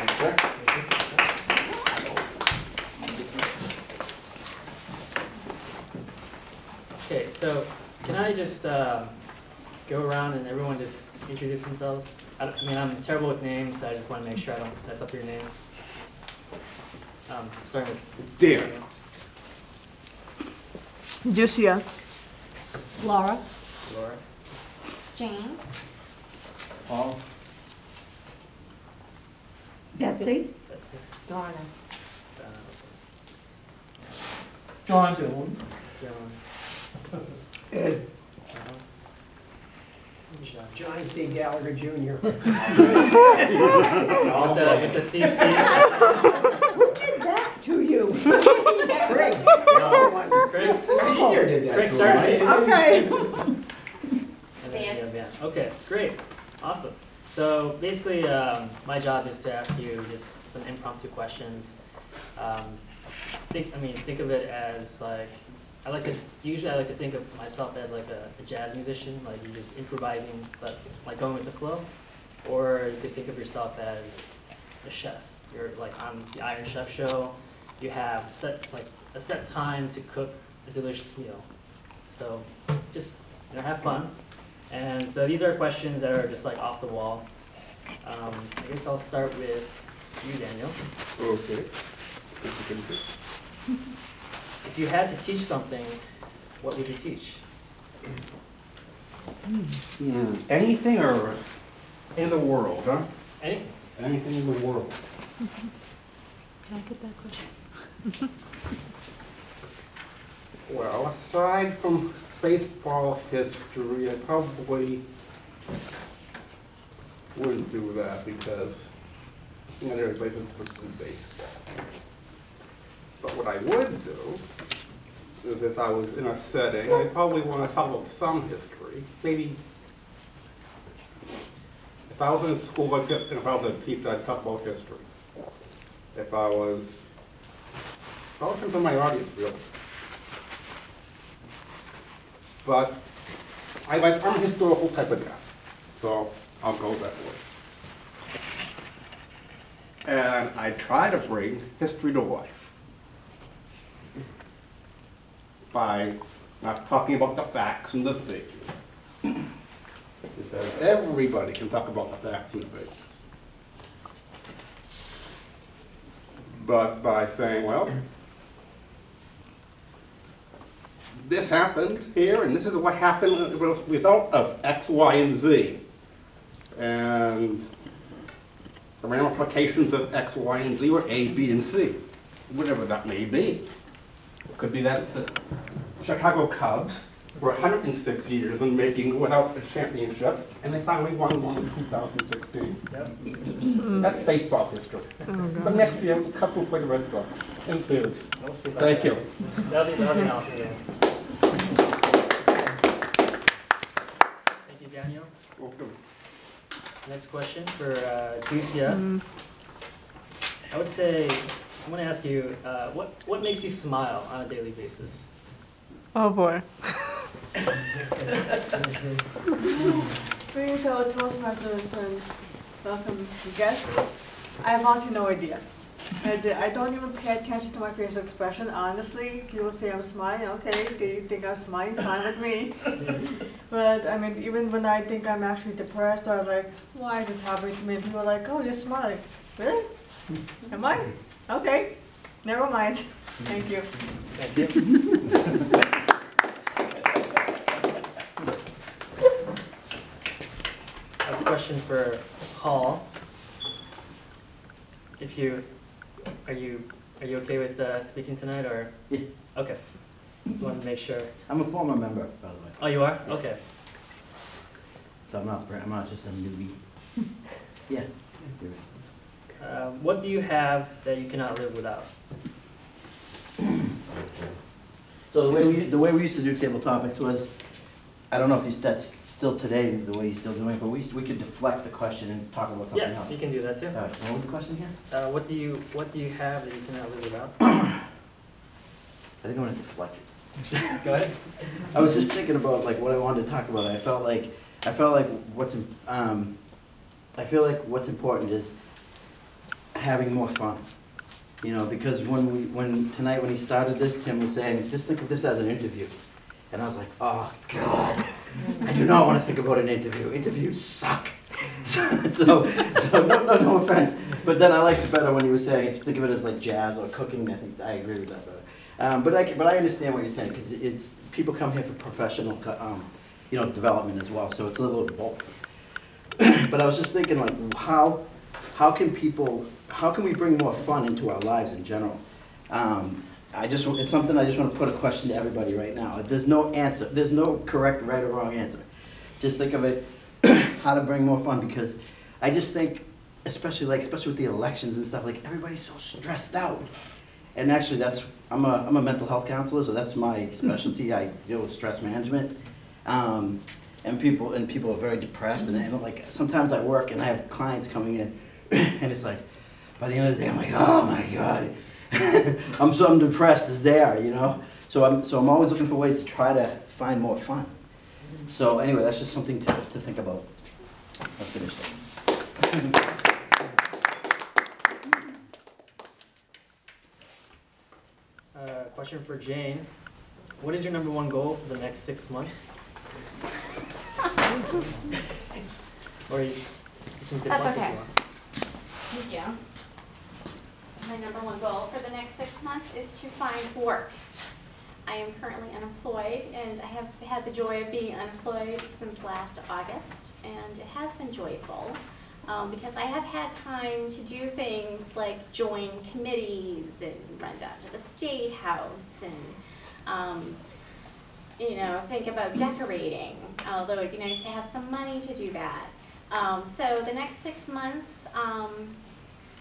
Thanks, sir. Okay, so can I just go around and everyone just introduce themselves? I mean, I'm terrible with names, so I just want to make sure I don't mess up your name. Starting with Dear. Jusia. Laura. Laura. Jane. Paul. Betsy. That's it. Donna. John. John. Ed. John. John C. Gallagher Jr. With the CC. Who did that to you? Craig. Chris. The senior did that Craig to started. him, right? Okay. And then you have Van. Okay, great, awesome. So basically, my job is to ask you just some impromptu questions. Think of it as like, usually I like to think of myself as like a jazz musician, like you're just improvising, but like going with the flow. Or you could think of yourself as a chef. You're like on the Iron Chef show. You have a set time to cook a delicious meal. So just have fun. And so these are questions that are just like off the wall. I guess I'll start with you, Daniel. Okay. If you had to teach something, what would you teach? Anything or in the world, huh? Anything. Anything in the world. Can I get that question? Well, aside from baseball history, I probably wouldn't do that because not everybody's interested in baseball. But what I would do is if I was in a setting, I'd probably want to talk about some history. Maybe if I was in school, and if I was a teacher, I'd talk about history. If I was, it all depends on my audience, really. But I'm a historical type of guy, so I'll go that way. And I try to bring history to life by not talking about the facts and the figures. Because everybody can talk about the facts and the figures. But by saying, well, this happened here, and this is what happened as a result of X, Y, and Z. And the ramifications of X, Y, and Z were A, B, and C, whatever that may be. It could be that the Chicago Cubs were 106 years in making without a championship, and they finally won one in 2016. Yep. That's baseball history. But next year, the Cubs will play the Red Sox in series. We'll see about Thank that. you. That'll be an awesome game. Thank you, Daniel. Welcome. Next question for Lucia. I would say, I'm going to ask you, what makes you smile on a daily basis? Oh boy. Being fellow Toastmasters and welcome guests, I have honestly no idea. I don't even pay attention to my facial expression, honestly. People say I'm smiling, okay, they think I'm smiling, fine with me. But I mean, even when I think I'm actually depressed or like, why is this happening to me? People are like, oh, you're smiling. Really? Am I? Okay, never mind. Thank you. Thank you. I have a question for Paul. Are you okay with speaking tonight, or? Yeah. Okay. Just wanted to make sure. I'm a former member, by the way. Oh, you are? Okay. So I'm not just a newbie. Yeah. What do you have that you cannot live without? So the way we used to do Tabletopics was, I don't know if that's still today, the way you're still doing it, but we could deflect the question and talk about something Yeah, else. you can do that too. All right, what was the question here? What do you have that you cannot live without? I think I want to deflect it. Go ahead. I was just thinking about like what I wanted to talk about. I feel like what's important is having more fun. You know, because tonight when he started this, Tim was saying, just think of this as an interview. And I was like, oh God, I do not want to think about an interview. Interviews suck. so no offense. But then I liked it better when he was saying, think of it as like jazz or cooking. I think I agree with that better. But I understand what you're saying, because it's people come here for professional, you know, development as well. So it's a little of both. But I was just thinking, like, how can we bring more fun into our lives in general? It's something I just want to put a question to everybody right now. There's no answer. There's no correct, right, or wrong answer. Just think of it, how to bring more fun, because I just think, especially with the elections and stuff, like everybody's so stressed out. And actually, I'm a mental health counselor, so that's my specialty. I deal with stress management. And people are very depressed, and like sometimes I work and I have clients coming in, and it's like, by the end of the day, I'm like, oh my God, I'm depressed as they are, you know. So I'm always looking for ways to try to find more fun. So anyway, that's just something to think about. I'll finish that. Question for Jane. What is your #1 goal for the next 6 months? Or you can deflect That's if okay. you want. Thank you. My #1 goal for the next 6 months is to find work. I am currently unemployed, and I have had the joy of being unemployed since last August, and it has been joyful because I have had time to do things like join committees and run down to the State House and you know, think about decorating, although it'd be nice to have some money to do that. So the next 6 months,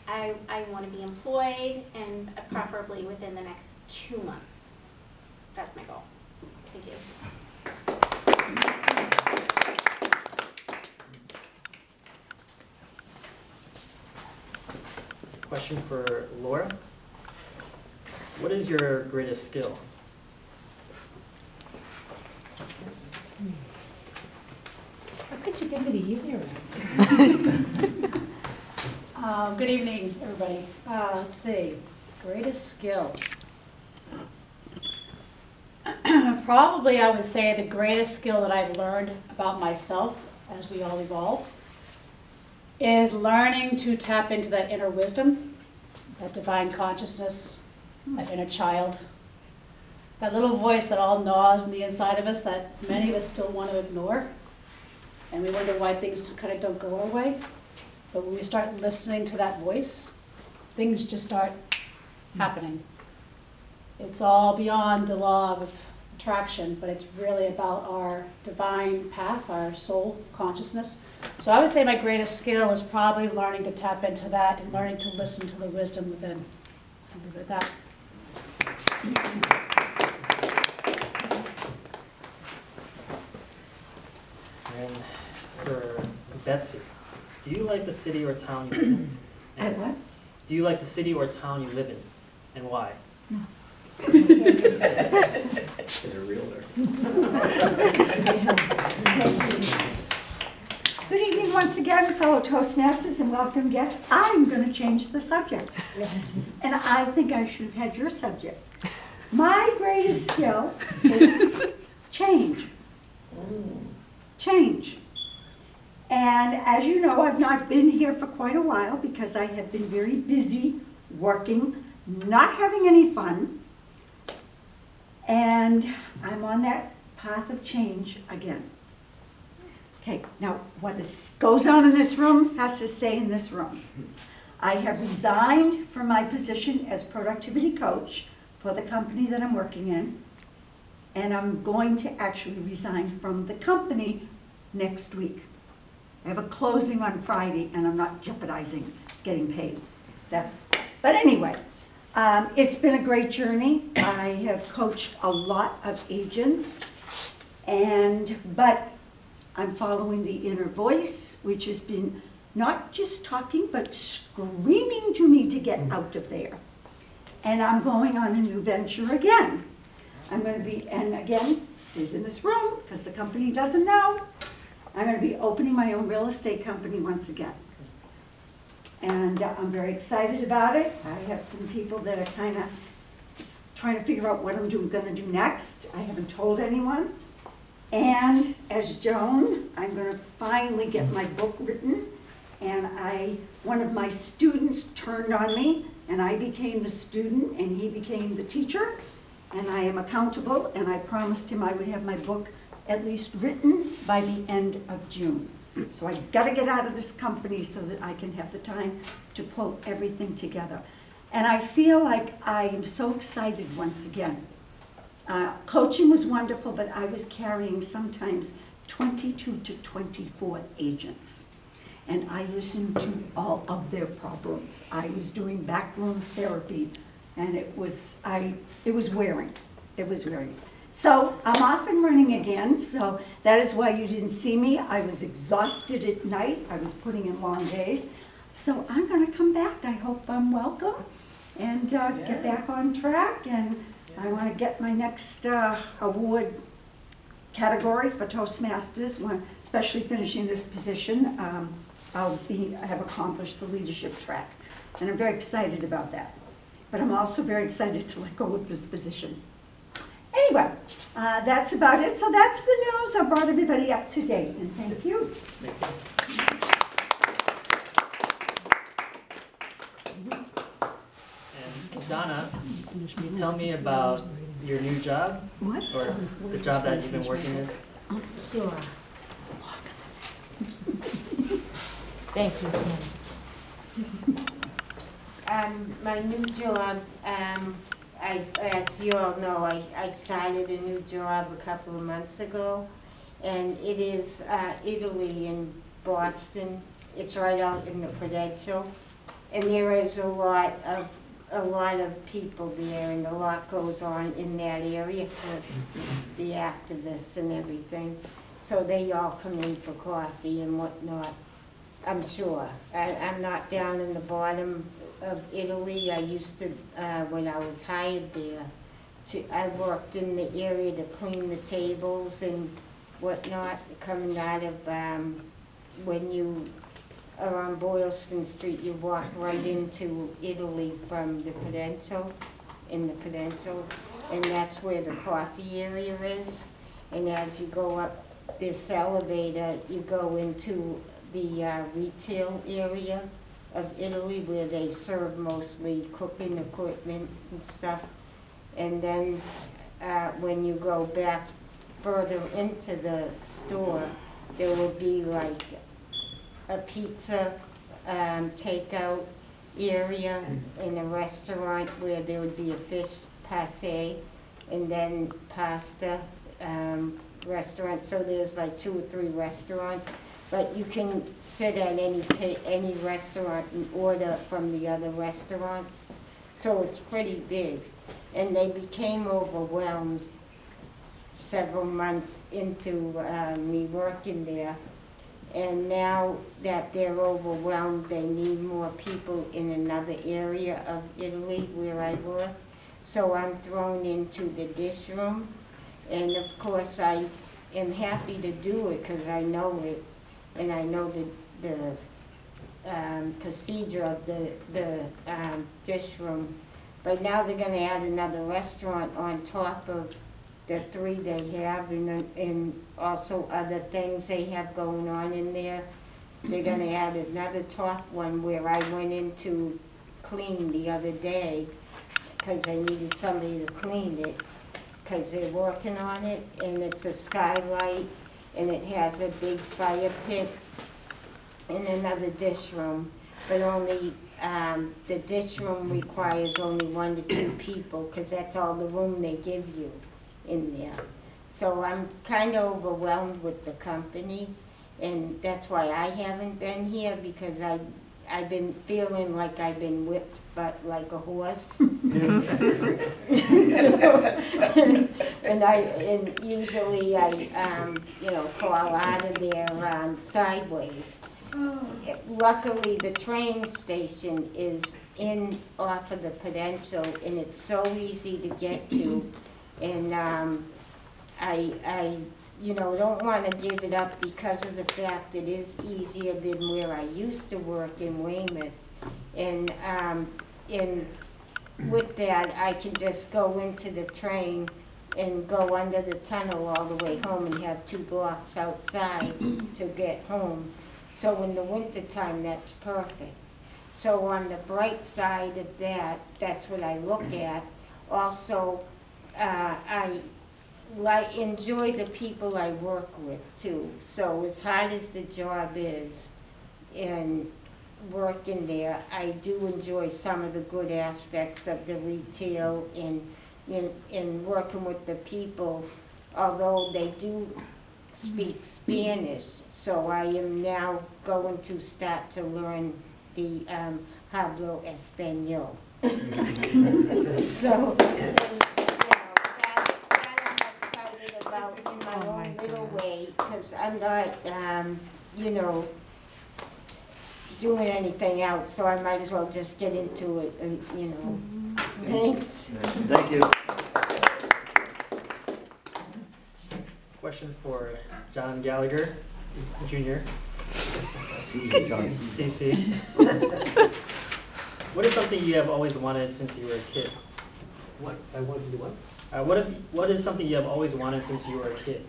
I want to be employed, and preferably within the next 2 months. That's my goal. Thank you. Question for Laura. What is your greatest skill? How could you give me the easier ones? Good evening, everybody. Let's see, greatest skill. Probably I would say the greatest skill that I've learned about myself as we all evolve is learning to tap into that inner wisdom, that divine consciousness, that inner child, that little voice that all gnaws on the inside of us that many of us still want to ignore. And we wonder why things kind of don't go our way. But when we start listening to that voice, things just start happening. It's all beyond the law of attraction, but it's really about our divine path, our soul consciousness. So I would say my greatest skill is probably learning to tap into that and learning to listen to the wisdom within. So I'll leave it at that. And for Betsy, do you like the city or town you live in? I what? Do you like the city or town you live in, and why? No. Is a realtor. Good evening once again, fellow Toastmasters and welcome guests. I'm going to change the subject. And I think I should have had your subject. My greatest skill is change. Change. And as you know, I've not been here for quite a while because I have been very busy working, not having any fun. And I'm on that path of change again. Okay, now what goes on in this room has to stay in this room. I have resigned from my position as productivity coach for the company that I'm working in. And I'm going to actually resign from the company next week. I have a closing on Friday and I'm not jeopardizing getting paid. But anyway, it's been a great journey. I have coached a lot of agents, but I'm following the inner voice, which has been not just talking, but screaming to me to get out of there. And I'm going on a new venture again. I'm going to be, and again, stays in this room because the company doesn't know, I'm going to be opening my own real estate company once again. And I'm very excited about it. I have some people that are kind of trying to figure out what I'm gonna do next. I haven't told anyone. And as Joan, I'm gonna finally get my book written. And one of my students turned on me, and I became the student, and he became the teacher. And I am accountable, and I promised him I would have my book at least written by the end of June. So I gotta get out of this company so that I can have the time to pull everything together. And I feel like I'm so excited once again. Coaching was wonderful, but I was carrying sometimes 22 to 24 agents. And I listened to all of their problems. I was doing backroom therapy, and it was wearing. It was wearing. So I'm off and running again, so that is why you didn't see me. I was exhausted at night. I was putting in long days. So I'm gonna come back. I hope I'm welcome and get back on track. And I wanna get my next award category for Toastmasters, especially finishing this position. I have accomplished the leadership track, and I'm very excited about that. But I'm also very excited to let go of this position. Anyway, that's about it. So that's the news. I brought everybody up to date, and thank you. And Donna, can you tell me about your new job? What? Or the job that you've been working in? Sure. Thank you, Tim. My new job, as you all know, I started a new job a couple of months ago, and it is Italy in Boston. It's right out in the Prudential, and there is a lot of people there, and a lot goes on in that area with the activists and everything. So they all come in for coffee and whatnot. I'm sure. I'm not down in the bottom of Italy. I used to, when I was hired there, I worked in the area to clean the tables and whatnot, coming out of, when you are on Boylston Street, you walk right into Italy from the Prudential, in the Prudential, and that's where the coffee area is. And as you go up this elevator, you go into the retail area of Italy where they serve mostly cooking equipment and stuff. And then when you go back further into the store, there will be like a pizza takeout area and a restaurant where there would be a fish passe and then pasta restaurant. So there's like 2 or 3 restaurants. But you can sit at any restaurant and order from the other restaurants. So it's pretty big. And they became overwhelmed several months into me working there. And now that they're overwhelmed, they need more people in another area of Italy where I work. So I'm thrown into the dish room. And of course I am happy to do it because I know it. And I know the procedure of the dish room. But now they're going to add another restaurant on top of the 3 they have, and also other things they have going on in there. They're going to add another top one where I went in to clean the other day because they needed somebody to clean it because they're working on it, and it's a skylight. And it has a big fire pit and another dish room, but only the dish room requires only 1 to 2 people because that's all the room they give you in there. So I'm kind of overwhelmed with the company, and that's why I haven't been here because I've been feeling like I've been whipped, but like a horse. And usually I crawl out of there sideways. Luckily, the train station is off of the Prudential, and it's so easy to get to. And I don't want to give it up because of the fact it is easier than where I used to work in Weymouth. And with that, I can just go into the train and go under the tunnel all the way home and have 2 blocks outside to get home. So in the wintertime, that's perfect. So on the bright side of that, that's what I look at. Also, I enjoy the people I work with too. So as hard as the job is and working there, I do enjoy some of the good aspects of the retail in working with the people, although they do speak Spanish. So I am now going to start to learn the hablo español. So, that I'm excited about in my own little way, because I'm not, doing anything else, so I might as well just get into it, Thanks. Thank you. Question for John Gallagher, Jr. CC. What is something you have always wanted since you were a kid? What? I want to do what? What is something you have always wanted since you were a kid?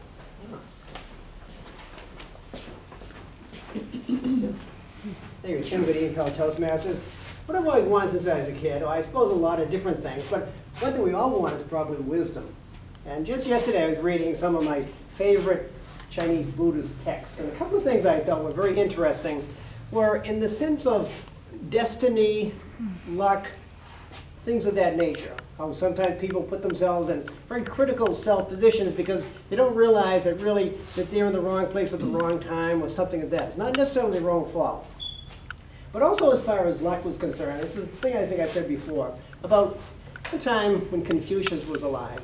Thank you, Tim Goodine, fellow Toastmasters. What I've always wanted since I was a kid, I suppose a lot of different things, but one thing we all want is probably wisdom. And just yesterday I was reading some of my favorite Chinese Buddhist texts, and a couple of things I thought were very interesting were in the sense of destiny, luck, things of that nature. How sometimes people put themselves in very critical self-positions because they don't realize that they're in the wrong place at the wrong time or something like that. It's not necessarily their own fault. But also as far as luck was concerned, this is a thing I think I said before, about the time when Confucius was alive.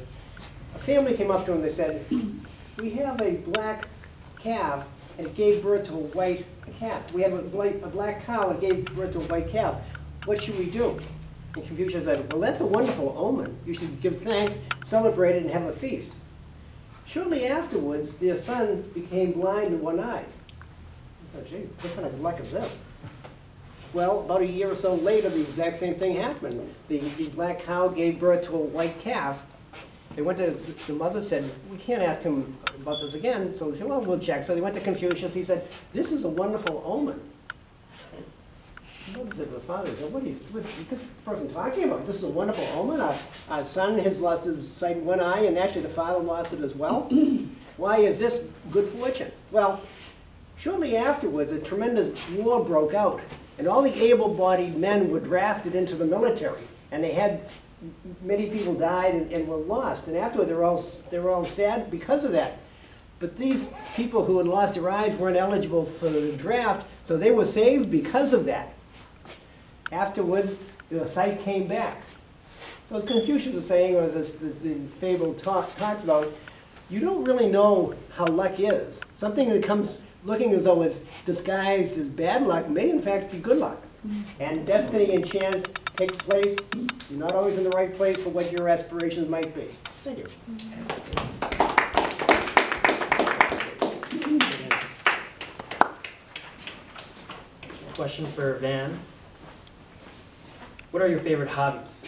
A family came up to him and they said, we have a black calf and it gave birth to a white calf. We have a black cow and it gave birth to a white calf. What should we do? And Confucius said, well, that's a wonderful omen. You should give thanks, celebrate it, and have a feast. Shortly afterwards, their son became blind in one eye. I thought, gee, what kind of luck is this? Well, about a year or so later, the exact same thing happened. The black cow gave birth to a white calf. They went to, the mother said, we can't ask him about this again. So they said, well, we'll check. So they went to Confucius. He said, this is a wonderful omen. The mother said to the father, said, what is this person talking about? This is a wonderful omen. Our son has lost his sight in one eye, and actually the father lost it as well. Why is this good fortune? Well, shortly afterwards, a tremendous war broke out. And all the able-bodied men were drafted into the military, and they had many people died and were lost. And afterward, they were all sad because of that. But these people who had lost their eyes weren't eligible for the draft, so they were saved because of that. Afterward, the sight came back. So as Confucius was saying, or as the fable talks about, you don't really know how luck is. Something that comes looking as though it's disguised as bad luck may in fact be good luck. And destiny and chance take place. You're not always in the right place for what your aspirations might be. Thank you. Question for Van. What are your favorite hobbies?